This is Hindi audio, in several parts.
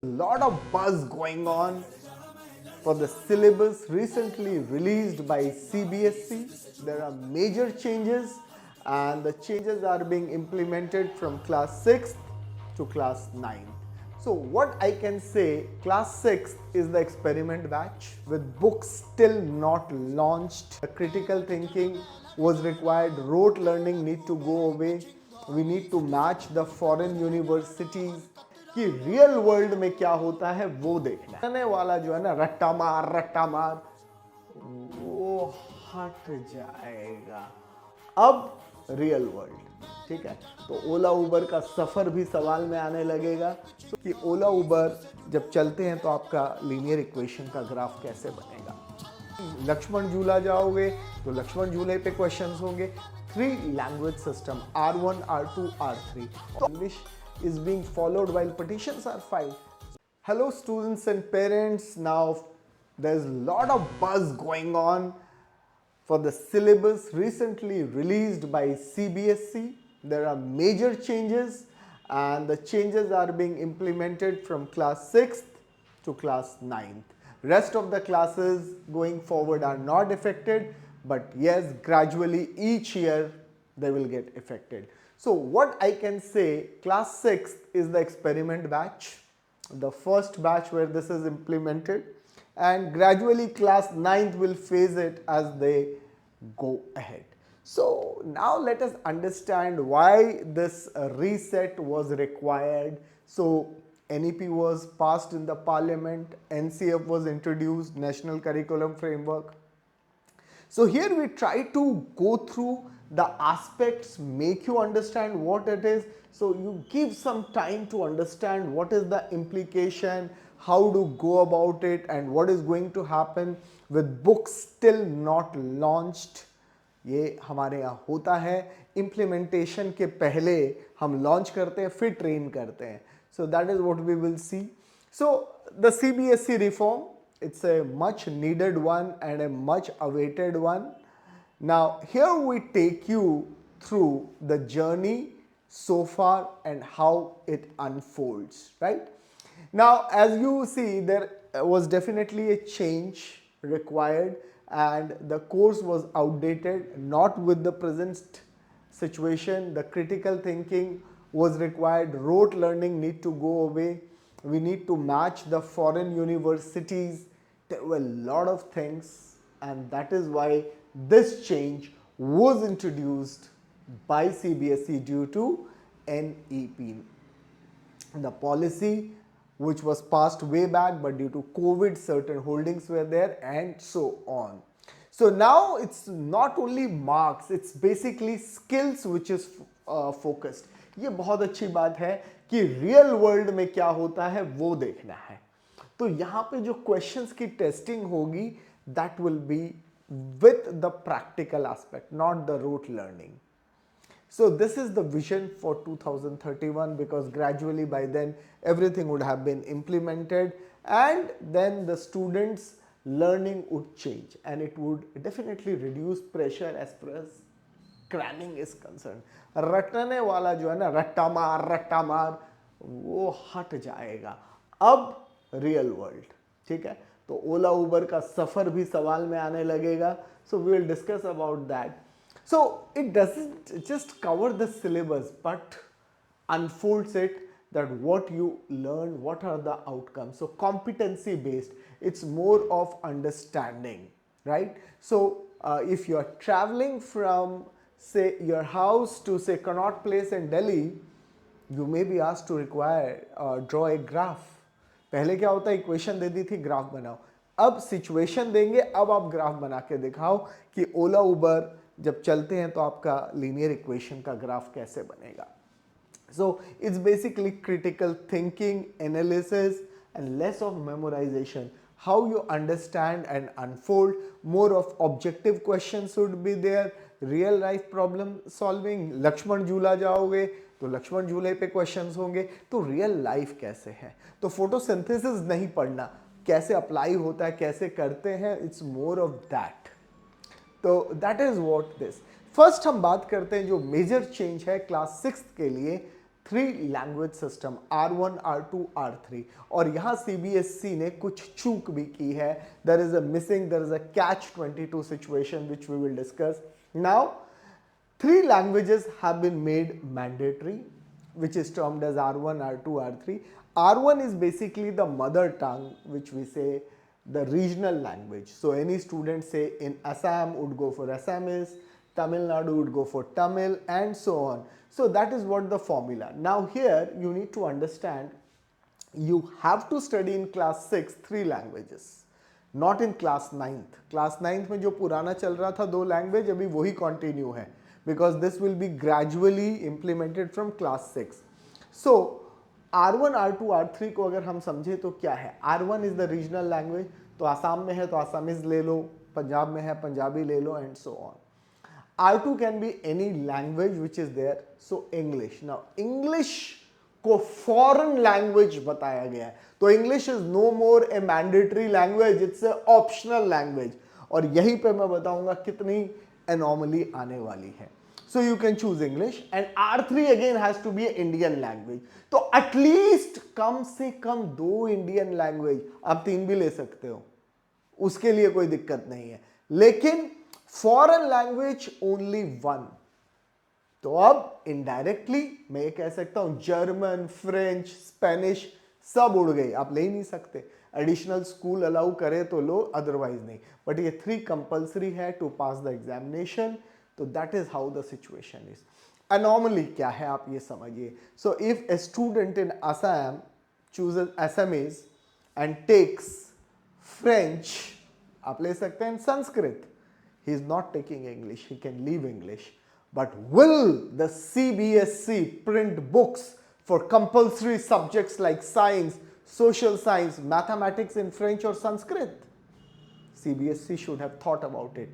Lot of buzz going on for the syllabus recently released by CBSE. There are major changes and the changes are being implemented from class 6th to class 9th. So what I can say, class 6th is the experiment batch with books still not launched. The critical thinking was required, rote learning need to go away. We need to match the foreign universities कि रियल वर्ल्ड में क्या होता है वो देखना है। आने वाला जो है ना रट्टा मार वो हट जाएगा अब रियल वर्ल्ड। ठीक है, तो ओला उबर का सफर भी सवाल में आने लगेगा कि ओला उबर जब चलते हैं तो आपका लीनियर इक्वेशन का ग्राफ कैसे बनेगा। लक्ष्मण झूला जाओगे तो लक्ष्मण झूले पे क्वेश्चंस होंगे। 3 language system R1 R2 R3 English is being followed while petitions are filed. Hello students and parents, now there's a lot of buzz going on for the syllabus recently released by CBSE. There are major changes and the changes are being implemented from class 6th to class 9th. Rest of the classes going forward are not affected, but yes, gradually each year they will get affected. So what I can say, class 6th is the experiment batch, the first batch where this is implemented, and gradually class 9th will phase it as they go ahead. So now let us understand why this reset was required. So NEP was passed in the parliament, NCF was introduced, National Curriculum Framework. So here we try to go through the aspects, make you understand what it is. So you give some time to understand what is the implication, how to go about it, and what is going to happen with books still not launched. ये हमारे यहाँ होता है, implementation के पहले हम launch करते हैं फिर train करते हैं. So that is what we will see. So the CBSE reform, it's a much needed one and a much awaited one. Now here we take you through the journey so far and how it unfolds, right? Now as you see, there was definitely a change required and the course was outdated, not with the present situation. The critical thinking was required, rote learning need to go away. We need to match the foreign universities. There were a lot of things, and that is why this change was introduced by CBSE due to NEP. The policy which was passed way back, but due to COVID certain holdings were there and so on. So now it's not only marks, it's basically skills which is focused. ये बहुत अच्छी बात है कि रियल वर्ल्ड में क्या होता है वो देखना है। तो यहाँ पे जो क्वेश्चंस की टेस्टिंग होगी, that will be with the practical aspect, not the rote learning. So this is the vision for 2031, because gradually by then everything would have been implemented and then the students learning would change and it would definitely reduce pressure as far as cramming is concerned. रटने वाला जो है ना रट्टा मार वो हट जाएगा अब रियल वर्ल्ड। ठीक है, तो ओला उबर का सफर भी सवाल में आने लगेगा. So we will discuss about that. So it doesn't just cover the syllabus but unfolds it, that what you learn, what are the outcomes. So competency based, it's more of understanding, right? So if you are traveling from say your house to say Connaught Place in Delhi, you may be asked to require draw a graph. पहले क्या होता है, इक्वेशन दे दी थी ग्राफ बनाओ. अब सिचुएशन देंगे, अब आप ग्राफ बना के दिखाओ कि ओला उबर जब चलते हैं तो आपका लीनियर इक्वेशन का ग्राफ कैसे बनेगा. So it's basically critical thinking, analysis and less of memorization. How you understand and unfold, more of objective question should be there, real life problem solving. Lakshman Jhula जाओगे तो लक्ष्मण झूले पे क्वेश्चंस होंगे, तो रियल लाइफ कैसे है. तो फोटोसिंथेसिस नहीं पढ़ना, कैसे अप्लाई होता है, कैसे करते हैं, इट्स मोर ऑफ दैट. तो that is what this. First हम बात करते हैं जो मेजर चेंज है क्लास 6 के लिए, 3 language system R1, R2, R3 और यहाँ CBSE ने कुछ चूक भी की है. There is a missing, there is a catch-22 situation which we will discuss. Now 3 languages have been made mandatory, which is termed as R1, R2, R3. R1 is basically the mother tongue, which we say the regional language. So any student say in Assam would go for Assamese, Tamil Nadu would go for Tamil, and so on. So that is what the formula. Now here you need to understand, you have to study in class 6 3 languages, not in class 9th. Class 9th में जो पुराना चल रहा था 2 लैंग्वेज अभी वही कंटिन्यू है, because this will be gradually implemented from class 6. So R1, R2, R3 को अगर हम समझे तो क्या है. R1 is the regional language, तो आसाम में है तो आसामीज ले लो, पंजाब में है पंजाबी ले लो, and so on. R2 can be any language which is there. So English. Now English को foreign language बताया गया है, तो English is no more a mandatory language, it's a optional language. और यहीं पे मैं बताऊंगा कितनी anomaly आने वाली है. So you can choose English, and R3 again has to be an Indian language. तो at least कम से कम 2 Indian language, आप 3 भी ले सकते हो, उसके लिए कोई दिक्कत नहीं है, लेकिन फॉरेन लैंग्वेज ओनली 1. तो अब इनडायरेक्टली मैं ये कह सकता हूं जर्मन, फ्रेंच, स्पेनिश सब उड़ गई, आप ले ही नहीं सकते. एडिशनल स्कूल अलाउ करे तो लो, अदरवाइज नहीं. बट ये 3 कंपल्सरी है टू पास द एग्जामिनेशन. तो that is how the situation is. Anomaly क्या है आप ये समझिए. So if a student in Assam chooses Assamese and takes French, आप ले सकते हैं Sanskrit. He is not taking English, he can leave English. But will the CBSE print books for compulsory subjects like science, social science, mathematics in French or Sanskrit? CBSE should have thought about it.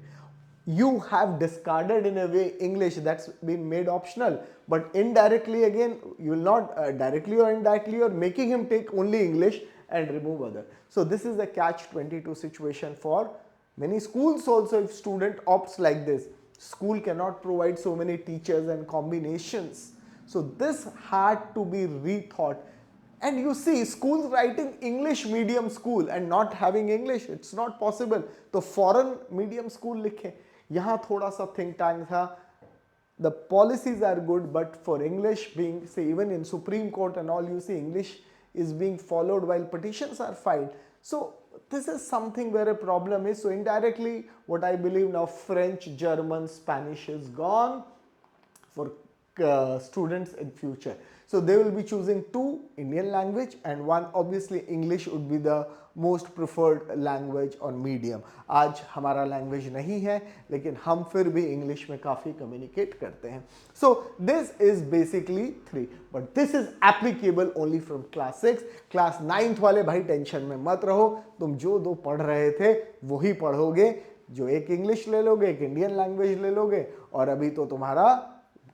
You have discarded in a way English, that's been made optional, but indirectly again, you will not directly or indirectly, you are making him take only English and remove other. So this is the catch-22 situation for many schools also. If student opts like this, school cannot provide so many teachers and combinations. So this had to be rethought. And you see schools writing English medium school and not having English, it's not possible. तो foreign medium school लिखे. यहाँ थोड़ा सा think tank था. The policies are good, but for English being, say even in Supreme Court and all, you see English is being followed while petitions are filed. So this is something where a problem is. So indirectly what I believe now, French, German, Spanish is gone for students in future. So they will be choosing 2 Indian language and 1 obviously English would be the most preferred language or medium. आज हमारा language नहीं है, लेकिन हम फिर भी English में काफ़ी communicate करते हैं. So this is basically 3, but this is applicable only from class 6. Class 9th वाले भाई टेंशन में मत रहो, तुम जो 2 पढ़ रहे थे वही पढ़ोगे. जो एक इंग्लिश ले लोगे, एक इंडियन लैंग्वेज ले लोगे, और अभी तो तुम्हारा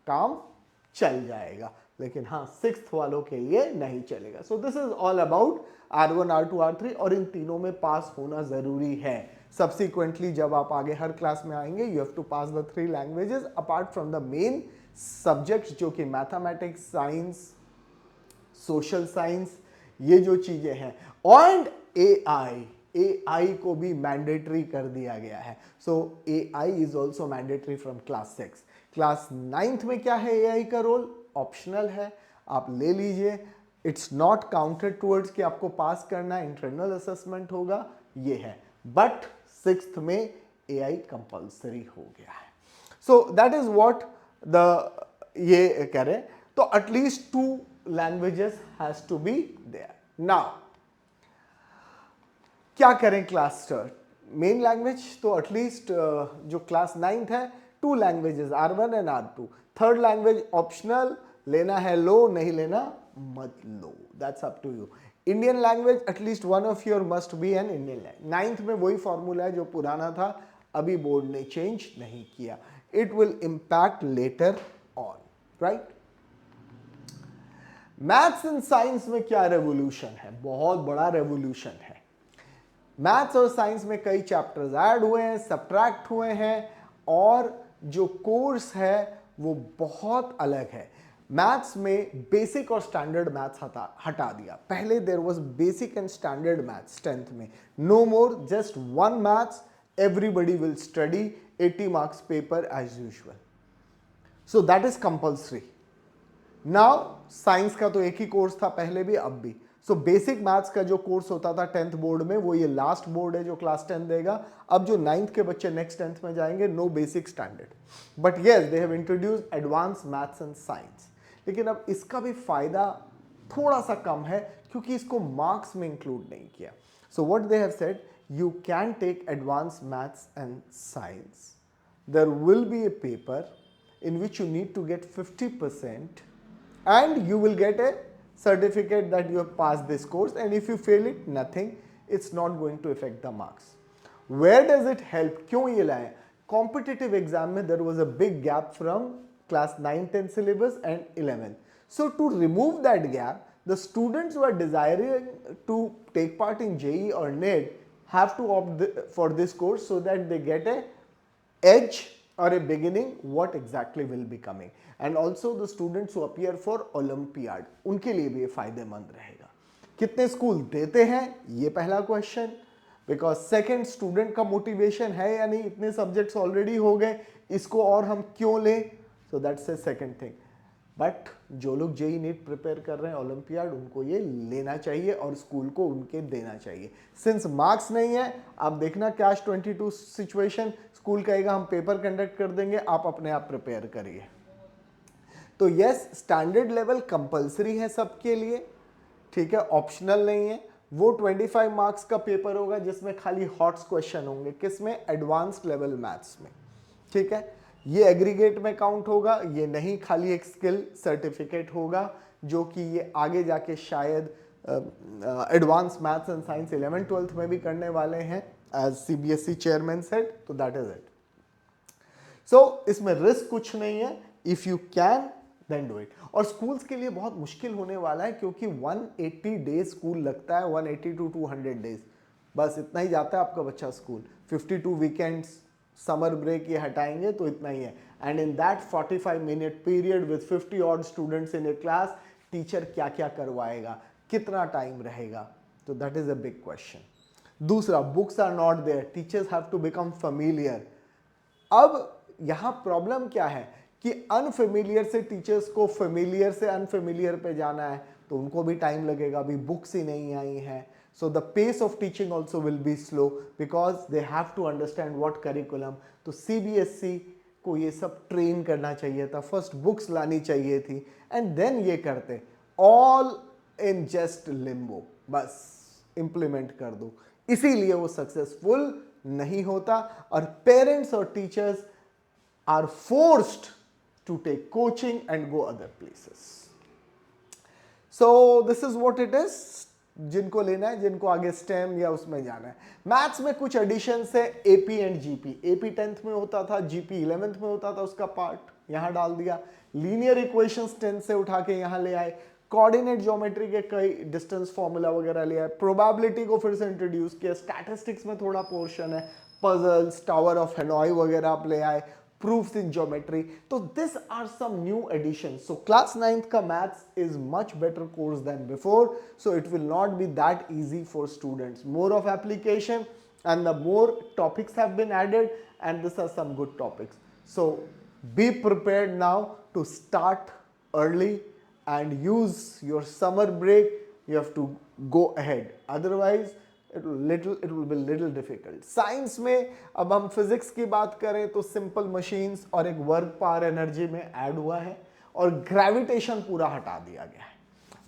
काम चल जाएगा. लेकिन हाँ 6th वालों के लिए नहीं चलेगा. सो this is all about R1, R2, R3, और इन तीनों में पास होना जरूरी है. सब्सिक्वेंटली जब आप आगे हर क्लास में आएंगे, you have to pass the 3 languages apart from the main subjects, जो कि मैथमेटिक्स, साइंस, सोशल साइंस, ये जो चीजें हैं. एंड AI को भी मैंडेटरी कर दिया गया है. सो AI is also mandatory from class 6. Class 9th में क्या है AI का रोल? ऑप्शनल है, आप ले लीजिए. इट्स नॉट काउंटेड टुवर्ड्स कि आपको पास करना, इंटरनल असेसमेंट होगा, ये है. बट 6th में AI कंपल्सरी हो गया है. So that is what the ये कह रहे. तो at least 2 languages has to be there. Now क्या करें क्लास मेन लैंग्वेज? तो एटलीस्ट जो क्लास 9th है 2 languages R1 and R2. Third language optional, लेना है लो, नहीं लेना मत लो, that's up to you. Indian language at least 1 of your must be an Indian language. 9th में वही फॉर्मूला है जो पुराना था, अभी बोर्ड ने चेंज नहीं किया. It will impact later on, right. Maths and science में क्या रेवोल्यूशन है? बहुत बड़ा रेवोल्यूशन है. मैथ्स और साइंस में कई चैप्टर्स ऐड हुए हैं, सब्ट्रैक्ट हुए हैं, और जो कोर्स है वो बहुत अलग है. मैथ्स में बेसिक और स्टैंडर्ड मैथ्स हटा दिया। पहले there was basic and standard maths 10th में, no more, just one maths, everybody will study, 80 marks paper as usual, so that is compulsory. Now science का तो एक ही कोर्स था पहले भी अब भी, सो बेसिक मैथ्स का जो कोर्स होता था 10th बोर्ड में, वो ये लास्ट बोर्ड है जो क्लास 10 देगा। अब जो 9th के बच्चे नेक्स्ट 10th में जाएंगे, no basic standard, but yes they have introduced advance maths and science. लेकिन अब इसका भी फायदा थोड़ा सा कम है क्योंकि इसको मार्क्स में इंक्लूड नहीं किया। So what they have said, you can take advance maths and science, there will be a paper in which you need to get 50% and you will get a certificate that you have passed this course, and if you fail it, nothing, it's not going to affect the marks. Where does it help? क्यों ये लाए? Competitive exam में there was a big gap from class 9, 10 syllabus and 11. So to remove that gap, the students who are desiring to take part in JEE or NET have to opt for this course so that they get a edge or a beginning what exactly will be coming, and also the students who appear for Olympiad, उनके लिए भी ये फायदेमंद रहेगा। कितने स्कूल देते हैं ये पहला क्वेश्चन, बिकॉज सेकंड स्टूडेंट का मोटिवेशन है या नहीं, इतने सब्जेक्ट्स ऑलरेडी हो गए, इसको और हम क्यों लें, so that's a second thing. But जो लोग जेई नीट प्रिपेयर कर रहे हैं ओलंपियाड, उनको ये लेना चाहिए और स्कूल को उनके देना चाहिए। सिंस मार्क्स नहीं है, आप देखना कैश 22 सिचुएशन, स्कूल कहेगा हम पेपर कंडक्ट कर देंगे, आप अपने आप प्रिपेयर करिए। तो यस, स्टैंडर्ड लेवल कंपलसरी है सबके लिए, ठीक है, ऑप्शनल नहीं है। वो 25 मार्क्स का पेपर होगा जिसमें खाली हॉट्स क्वेश्चन होंगे, किसमें, एडवांस्ड लेवल मैथ्स में, ठीक है। ये एग्रीगेट में काउंट होगा, ये नहीं, खाली एक स्किल सर्टिफिकेट होगा जो कि ये आगे जाके शायद advance maths and science 11th 12th में भी करने वाले हैं एज सीबीएसई चेयरमैन सेड, तो दैट इज इट। सो इसमें रिस्क कुछ नहीं है, if you can then do it. और स्कूल्स के लिए बहुत मुश्किल होने वाला है क्योंकि 180 डेज स्कूल लगता है, 180 to 200 डेज, बस इतना ही जाता है आपका बच्चा स्कूल। 52 वीकेंड्स, समर ब्रेक ये हटाएंगे तो इतना ही है, and in that 45-minute period with 50 odd students in a class, teacher क्या क्या करवाएगा, कितना टाइम रहेगा, तो that is a big question. दूसरा, books are not there, teachers have to become familiar. अब यहां प्रॉब्लम क्या है कि अनफेमिलियर से टीचर्स को फेमिलियर से अनफेमिलियर पे जाना है, तो उनको भी टाइम लगेगा, अभी बुक्स ही नहीं आई हैं। So the pace of teaching also will be slow because they have to understand what curriculum. तो CBSE को ये सब ट्रेन करना चाहिए था, फर्स्ट बुक्स लानी चाहिए थी, एंड देन ये करते, ऑल इन जस्ट लिम्बो, बस इम्प्लीमेंट कर दो, इसीलिए वो सक्सेसफुल नहीं होता, और पेरेंट्स और teachers are forced to take coaching and go other places. So this is what it is, जिनको लेना है, जिनको आगे स्टेम या उसमें जाना है। मैथ्स में कुछ एडिशन है, AP and GP. AP 10th में होता था, जीपी 11th में होता था, उसका पार्ट यहां डाल दिया। लीनियर इक्वेशंस 10th से उठा के यहां ले आए, कोऑर्डिनेट ज्योमेट्री के कई डिस्टेंस फॉर्मूला वगैरह ले आए, प्रोबेबिलिटी को फिर से इंट्रोड्यूस किया, स्टैटिस्टिक्स में थोड़ा पोर्शन है, पजल्स, टावर ऑफ हेनॉय वगैरह आप ले आए, proofs in geometry. So these are some new additions. So class 9th ka maths is much better course than before. So it will not be that easy for students. More of application and the more topics have been added, and these are some good topics. So be prepared now to start early and use your summer break. You have to go ahead. Otherwise, it will be little difficult. Science में अब हम फिजिक्स की बात करें तो सिंपल मशीन्स और एक वर्क पावर एनर्जी में ऐड हुआ है, और ग्रेविटेशन पूरा हटा दिया गया है,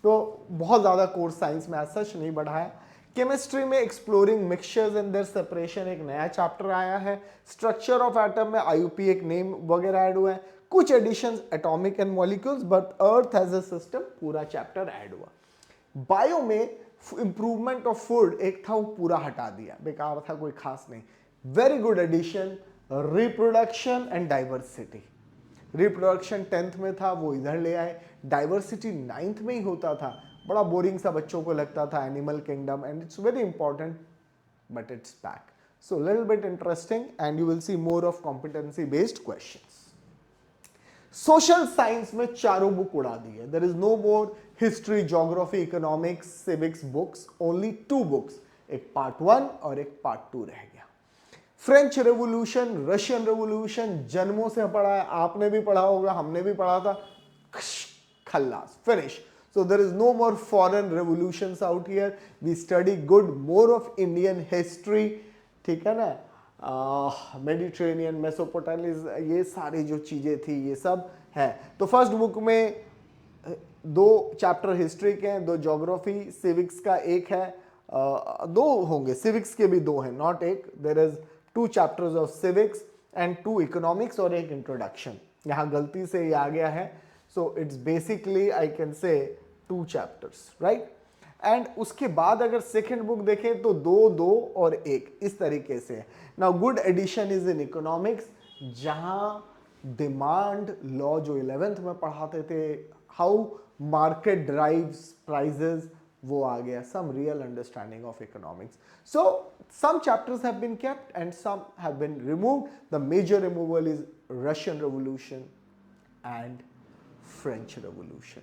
तो बहुत ज़्यादा कोर्स साइंस में ऐसा सच नहीं बढ़ा है। केमिस्ट्री में exploring mixtures and their separation एक नया चैप्टर आया है, स्ट्रक्चर ऑफ एटम में आईयूपी एक नेम वगैरह ऐड हुआ है, कुछ additions atomic and molecules, but earth as a system पूरा चैप्टर ऐड हुआ। बायो में इंप्रूवमेंट ऑफ फूड एक था, वो पूरा हटा दिया, बेकार था, कोई खास नहीं। Very good addition, reproduction and diversity. Reproduction 10th में था, वो इधर ले आए, डाइवर्सिटी 9th में ही होता था, बड़ा बोरिंग सा बच्चों को लगता था, animal kingdom, and it's very important, but it's back, so little bit interesting, and you will see more of competency based questions. Social science में चारों बुक उड़ा दी है. There is no more history, geography, economics, civics books, only 2 books. एक पार्ट 1 और एक पार्ट 2 रह गया. फ्रेंच रेवोल्यूशन, रशियन रेवोल्यूशन जन्मों से पढ़ा है, आपने भी पढ़ा होगा, हमने भी पढ़ा था. खल्लास, finish. So there is no more foreign revolutions out here. We study good more of Indian history. ठीक है ना. मेडिटेरेनियन, मेसोपोटामिस, ये सारी जो चीज़ें थी ये सब है. तो फर्स्ट बुक में 2 चैप्टर हिस्ट्री के हैं, 2 ज्योग्राफी, सिविक्स का एक है, 2 होंगे, सिविक्स के भी 2 हैं, नॉट एक. There is 2 chapters of civics and 2 economics और एक इंट्रोडक्शन. यहाँ गलती से ये आ गया है. सो it's basically I can say 2 chapters, right. And उसके बाद अगर सेकेंड बुक देखें तो 2 और 1 इस तरीके से. Now good addition is in economics, जहां डिमांड लॉ जो 11th में पढ़ाते थे, हाउ मार्केट ड्राइव्स प्राइजेस, वो आ गया. Some real understanding of economics. So some chapters have been kept and some have been removed. The major removal is Russian Revolution and French Revolution.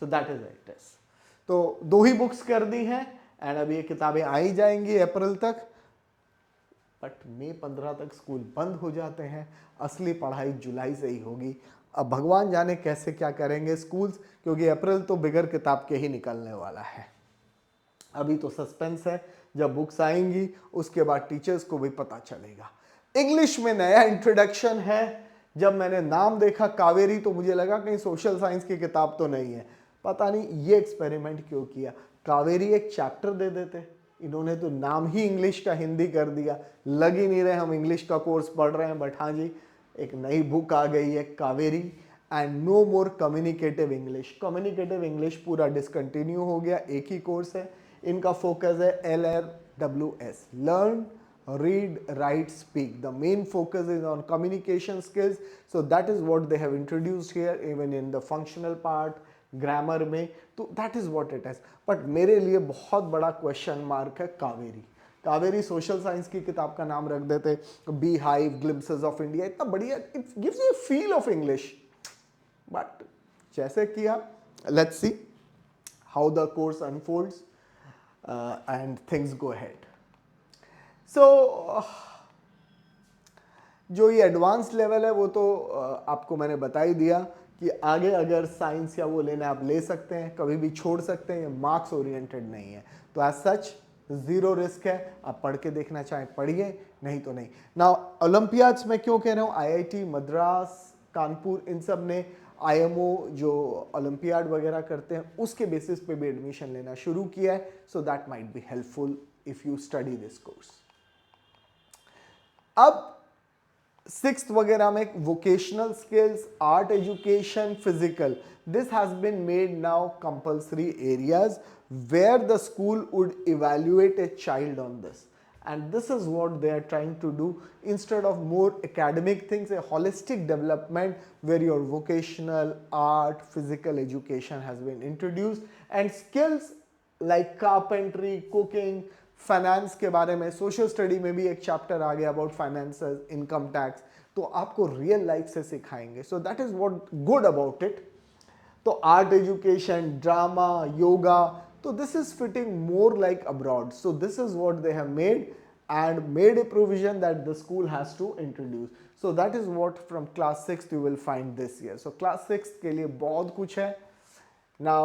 So that is it. तो 2 ही बुक्स कर दी हैं एंड अभी ये किताबें आ ही जाएंगी अप्रैल तक. बट मई 15 तक स्कूल बंद हो जाते हैं. असली पढ़ाई जुलाई से ही होगी. अब भगवान जाने कैसे क्या करेंगे स्कूल्स, क्योंकि अप्रैल तो बिगर किताब के ही निकलने वाला है. अभी तो सस्पेंस है, जब बुक्स आएंगी उसके बाद टीचर्स को भी पता चलेगा. इंग्लिश में नया इंट्रोडक्शन है. जब मैंने नाम देखा कावेरी तो मुझे लगा कहीं सोशल साइंस की किताब तो नहीं है. पता नहीं ये एक्सपेरिमेंट क्यों किया. कावेरी एक चैप्टर दे देते, इन्होंने तो नाम ही इंग्लिश का हिंदी कर दिया. लग ही नहीं रहे हम इंग्लिश का कोर्स पढ़ रहे हैं. बट हाँ जी, एक नई बुक आ गई है Kaveri and no more communicative English. Communicative English पूरा डिसकंटिन्यू हो गया. एक ही कोर्स है. इनका फोकस है LRWS, learn, read, write, speak. The main focus is on communication skills. So that is what they have introduced here, even in the functional part, grammar में. तो that is what it is. But मेरे लिए बहुत बड़ा क्वेश्चन मार्क है कावेरी. कावेरी सोशल साइंस की किताब का नाम रख देते, beehive, glimpses of India, इतना बढ़िया, it gives you feel of English. But जैसे किया, let's see how the course unfolds and things go ahead. So जो ये एडवांस लेवल है वो तो आपको मैंने बता ही दिया कि आगे अगर साइंस या वो लेना आप ले सकते हैं, कभी भी छोड़ सकते हैं. ये मार्क्स ओरिएंटेड नहीं है, तो एज सच 0 रिस्क है. आप पढ़ के देखना चाहें पढ़िए, नहीं तो नहीं. नाउ ओलंपियाड्स में क्यों कह रहा हूँ, IIT मद्रास, कानपुर, इन सब ने IMO जो ओलंपियाड वगैरह करते हैं उसके बेसिस पे भी एडमिशन लेना शुरू किया है. So that might be helpful if you study this course. अब 6th वगैरह में vocational skills, art education, physical, this has been made now compulsory areas where the school would evaluate a child on this, and this is what they are trying to do. Instead of more academic things, a holistic development where your vocational, art, physical education has been introduced, and skills like carpentry, cooking, finance के बारे में. सोशल स्टडी में भी एक चैप्टर आ गया अबाउट फाइनेंसेस, इनकम टैक्स, तो आपको रियल लाइफ से सिखाएंगे. सो that is what good about it. तो आर्ट एजुकेशन, ड्रामा, योगा, तो this is fitting more like abroad. So this is what they have made and made a provision that the school has to introduce. So that is what from class 6th you will find this year. So class 6th के लिए बहुत कुछ है. Now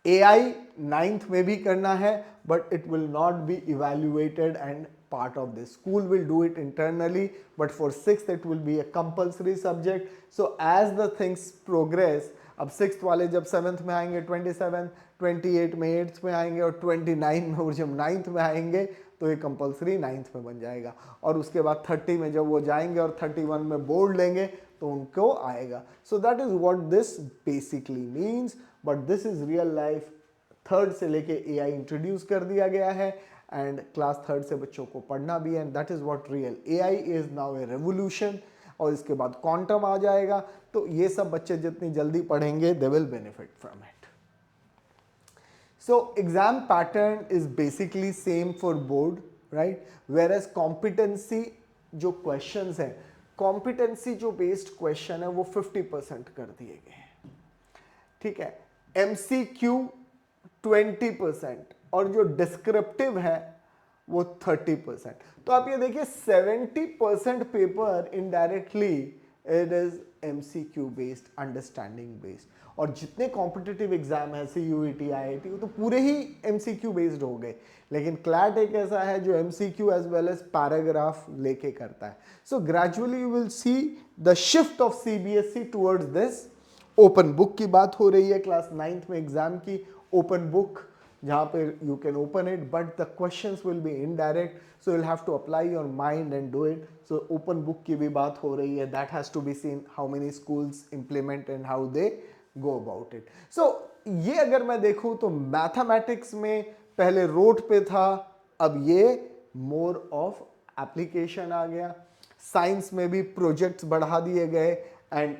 AI 9th में भी करना है, but it will not be evaluated and part of this. School will do it internally, but for 6th it will be a compulsory subject. So as the things progress, अब 6th वाले जब 7th में आएंगे, 27, 28 में 8th में आएंगे और 29 में, और जब 9th में आएंगे तो ये कंपलसरी 9th में बन जाएगा. और उसके बाद 30 में जब वो जाएंगे और 31 में बोर्ड लेंगे तो उनको आएगा. सो that is what this basically means. But this is real life. 3rd से लेके AI इंट्रोड्यूस कर दिया गया है एंड क्लास 3rd से बच्चों को पढ़ना भी है. And that is what real AI is now A revolution. और इसके बाद क्वांटम आ जाएगा. तो ये सब बच्चे जितनी जल्दी पढ़ेंगे they will benefit from it. So exam pattern is basically same for board, right? Whereas competency जो questions हैं कॉम्पिटेंसी जो बेस्ड क्वेश्चन है वो 50% कर दिए गए हैं, ठीक है, MCQ 20% और जो डिस्क्रिप्टिव है वो 30%। तो आप ये देखिए 70% paper indirectly it is MCQ based, understanding based. और जितने कॉम्पिटिटिव एग्जाम है CUET IIT वो तो पूरे ही MCQ बेस्ड हो गए, लेकिन क्लैट एक ऐसा है जो MCQ as well as paragraph लेके करता है। So gradually you will see the shift of CBSE towards this. Open book की बात हो रही है क्लास 9th में एग्जाम की, ओपन बुक जहाँ पे you can open it but the questions will be indirect, so you will have to apply your mind and do it. So open book की भी बात हो रही है, that has to be seen how many schools implement and how they go about it. So ये अगर मैं देखूं तो मैथमेटिक्स में पहले रोट पे था, अब ये मोर ऑफ एप्लीकेशन आ गया। साइंस में भी प्रोजेक्ट्स बढ़ा दिए गए and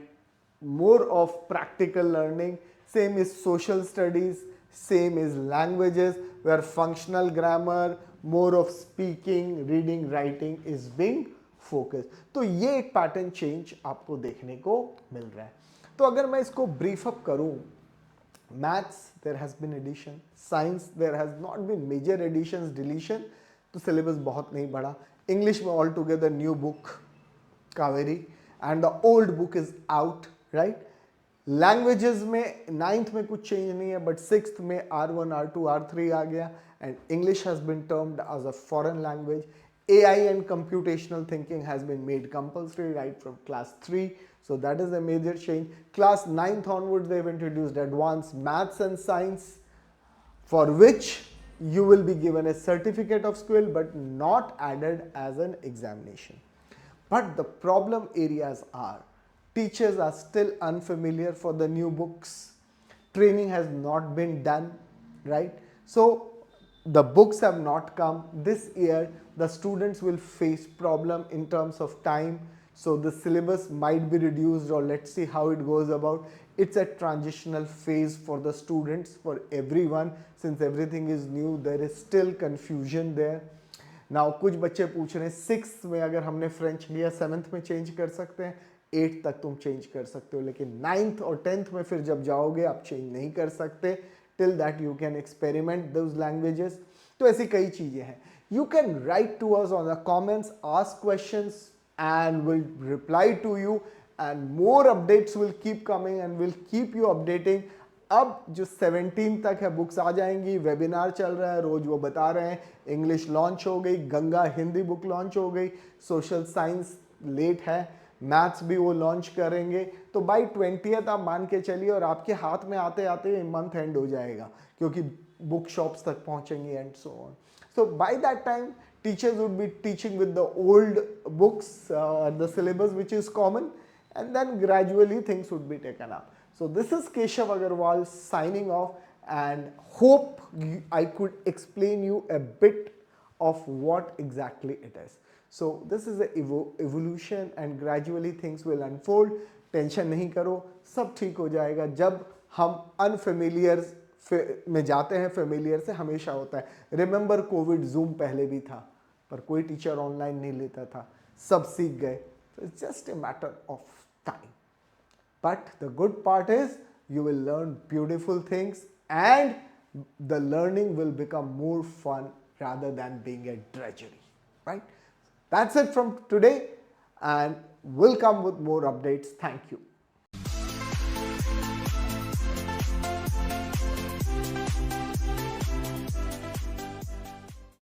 more of practical learning. Same is social studies, same is languages where functional grammar, more of speaking, reading, writing is being focused. तो ये एक पैटर्न चेंज आपको देखने को मिल रहा है। तो अगर मैं इसको ब्रीफ अप करूं, maths there has been addition, science there has not been major additions deletion, तो सिलेबस बहुत नहीं बढ़ा। इंग्लिश में all together new book Kaveri and the old book is out, right. Languages में 9th में कुछ चेंज नहीं है बट 6th में R1 R2 R3 आ गया and English has been termed as a foreign language. AI and computational thinking has been made compulsory right from class 3, so that is a major change. Class 9th onwards they've introduced advanced maths and science, for which you will be given a certificate of skill but not added as an examination. But the problem areas are teachers are still unfamiliar for the new books, training has not been done, right? So the books have not come this year, the students will face problem in terms of time, so the syllabus might be reduced or let's see how it goes about. It's a transitional phase for the students, for everyone, since everything is new, there is still confusion there. Now कुछ बच्चे पूछ रहे हैं 6th में अगर हमने फ्रेंच लिया 7th में चेंज कर सकते हैं, 8th तक तुम चेंज कर सकते हो, लेकिन 9th और 10th में फिर जब जाओगे आप चेंज नहीं कर सकते, till that you can experiment those languages. तो ऐसी कई चीजें हैं। You can write to us on the comments, ask questions and will reply to you and more updates will keep coming and will keep you updating. अब जो 17 तक है बुक्स आ जाएंगी, वेबिनार चल रहा है, रोज वो बता रहे हैं, इंग्लिश लॉन्च हो गई, गंगा हिंदी बुक लॉन्च हो गई, सोशल साइंस लेट है, मैथ्स भी वो लॉन्च करेंगे। तो बाय 20th आप मान के चलिए और आपके हाथ में आते आते मंथ एंड हो जाएगा क्योंकि बुक शॉप्स तक पहुंचेंगे and so on. So by that time teachers would be teaching with the old books, the syllabus which is common, and then gradually things would be taken up. So this is Keshav Agarwal signing off and hope I could explain you a bit of what exactly it is. So this is the evolution and gradually things will unfold. Tension नहीं करो, सब ठीक हो जाएगा। जब हम अनफेमिलियर में जाते हैं, फेमिलियर से हमेशा होता है। रिमेंबर कोविड, जूम पहले भी था पर कोई टीचर ऑनलाइन नहीं लेता था, सब सीख गए। So it's just a matter of time. But the good part is you will learn beautiful things and the learning will become more fun rather than being a drudgery, right? That's it from today and we'll come with more updates. Thank you.